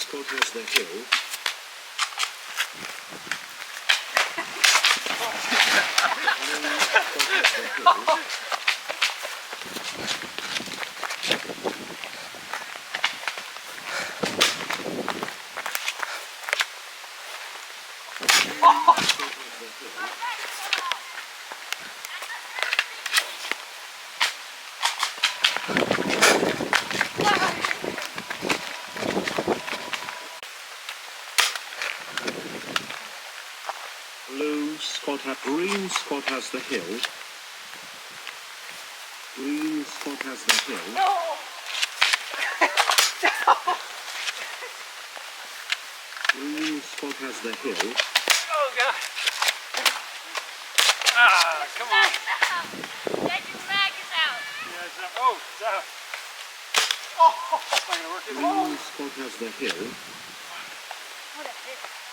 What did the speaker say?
spot has the hill. Green spot has the hill. Green spot has the hill. No! Green spot has the hill. Oh God! Ah, come on! Get your maggots out! Yeah, it's out. Oh, it's out. Oh, it's not gonna work. Green spot has the hill. What a hit.